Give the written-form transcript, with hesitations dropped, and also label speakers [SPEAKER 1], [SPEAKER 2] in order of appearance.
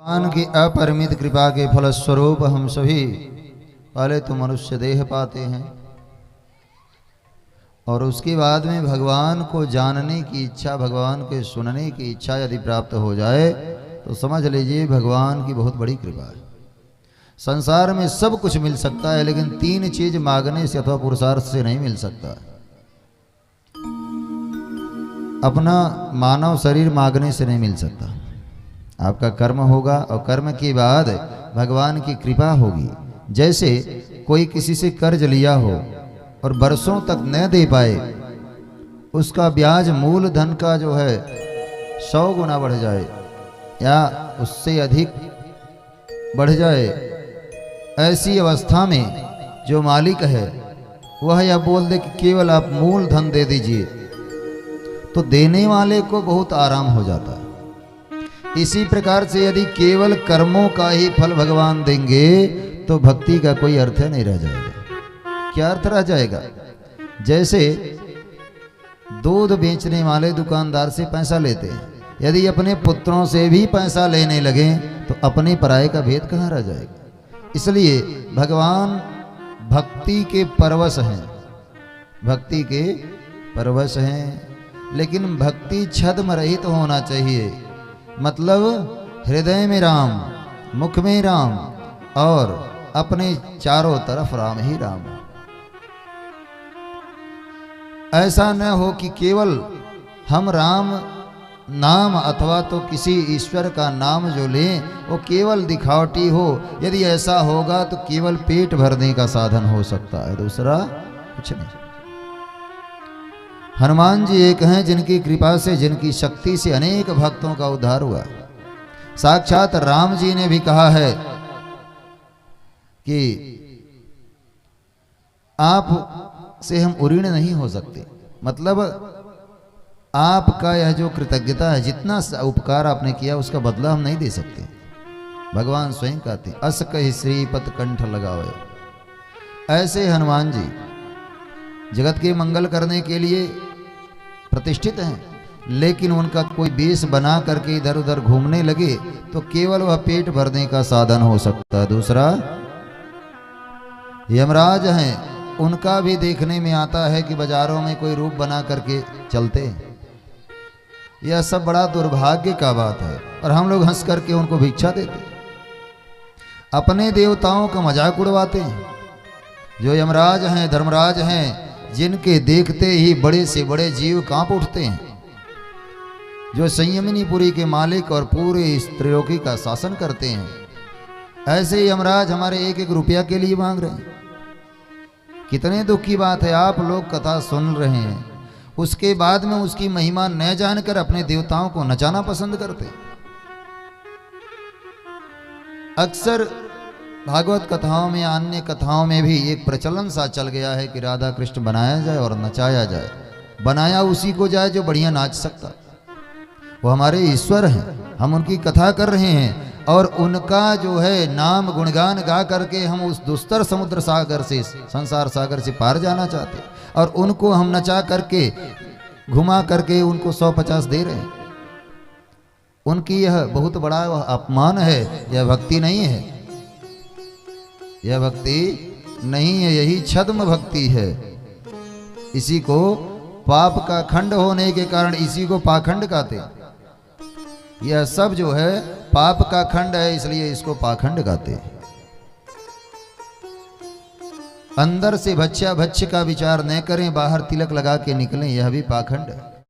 [SPEAKER 1] भगवान की अपरिमित कृपा के फलस्वरूप हम सभी पहले तो मनुष्य देह पाते हैं और उसके बाद में भगवान को जानने की इच्छा, भगवान के सुनने की इच्छा यदि प्राप्त हो जाए तो समझ लीजिए भगवान की बहुत बड़ी कृपा है। संसार में सब कुछ मिल सकता है लेकिन तीन चीज मांगने से अथवा पुरुषार्थ से नहीं मिल सकता। अपना मानव शरीर मांगने से नहीं मिल सकता। आपका कर्म होगा और कर्म के बाद भगवान की कृपा होगी। जैसे कोई किसी से कर्ज लिया हो और बरसों तक न दे पाए, उसका ब्याज मूल धन का जो है 100 गुना बढ़ जाए या उससे अधिक बढ़ जाए, ऐसी अवस्था में जो मालिक है वह यह बोल दे कि केवल आप मूल धन दे दीजिए, तो देने वाले को बहुत आराम हो जाता है। इसी प्रकार से यदि केवल कर्मों का ही फल भगवान देंगे तो भक्ति का कोई अर्थ नहीं रह जाएगा। क्या अर्थ रह जाएगा? जैसे दूध बेचने वाले दुकानदार से पैसा लेते हैं, यदि अपने पुत्रों से भी पैसा लेने लगे तो अपने पराये का भेद कहाँ रह जाएगा। इसलिए भगवान भक्ति के परवश हैं, भक्ति के परवश हैं, लेकिन भक्ति छद्म रहित तो होना चाहिए। मतलब हृदय में राम, मुख में राम और अपने चारों तरफ राम ही राम। ऐसा न हो कि केवल हम राम नाम अथवा तो किसी ईश्वर का नाम जो लें वो केवल दिखावटी हो। यदि ऐसा होगा तो केवल पेट भरने का साधन हो सकता है, दूसरा कुछ नहीं। हनुमान जी एक हैं जिनकी कृपा से, जिनकी शक्ति से अनेक भक्तों का उद्धार हुआ। साक्षात राम जी ने भी कहा है कि आप से हम उऋण नहीं हो सकते। मतलब आपका यह जो कृतज्ञता है, जितना उपकार आपने किया उसका बदला हम नहीं दे सकते। भगवान स्वयं कहते अस कहि श्रीपत कंठ लगावे। ऐसे हनुमान जी जगत के मंगल करने के लिए प्रतिष्ठित हैं, लेकिन उनका कोई वेश बना करके इधर उधर घूमने लगे तो केवल वह पेट भरने का साधन हो सकता है, दूसरा। यमराज हैं, उनका भी देखने में आता है कि बाजारों में कोई रूप बना करके चलते हैं। यह सब बड़ा दुर्भाग्य का बात है और हम लोग हंस करके उनको भिक्षा देते, अपने देवताओं का मजाक उड़वाते हैं। जो यमराज हैं, धर्मराज हैं, जिनके देखते ही बड़े से बड़े जीव कांप उठते हैं, जो संयमिनीपुरी के मालिक और पूरे इस त्रिलोकी का शासन करते हैं, ऐसे यमराज हमारे एक एक रुपया के लिए मांग रहे हैं। कितने दुख की बात है। आप लोग कथा सुन रहे हैं, उसके बाद में उसकी महिमा न जानकर अपने देवताओं को नचाना पसंद करते। अक्सर भागवत कथाओं में, अन्य कथाओं में भी एक प्रचलन सा चल गया है कि राधा कृष्ण बनाया जाए और नचाया जाए। बनाया उसी को जाए जो बढ़िया नाच सकता। वो हमारे ईश्वर हैं, हम उनकी कथा कर रहे हैं और उनका जो है नाम गुणगान गा करके हम उस दुस्तर समुद्र सागर से, संसार सागर से पार जाना चाहते और उनको हम नचा करके, घुमा करके उनको 150 दे रहे हैं। उनकी यह बहुत बड़ा अपमान है। यह भक्ति नहीं है, यह भक्ति नहीं है, यही छद्म भक्ति है। इसी को पाप का खंड होने के कारण इसी को पाखंड कहते। यह सब जो है पाप का खंड है, इसलिए इसको पाखंड कहते। अंदर से भक्ष्य का विचार न करें, बाहर तिलक लगा के निकलें, यह भी पाखंड है।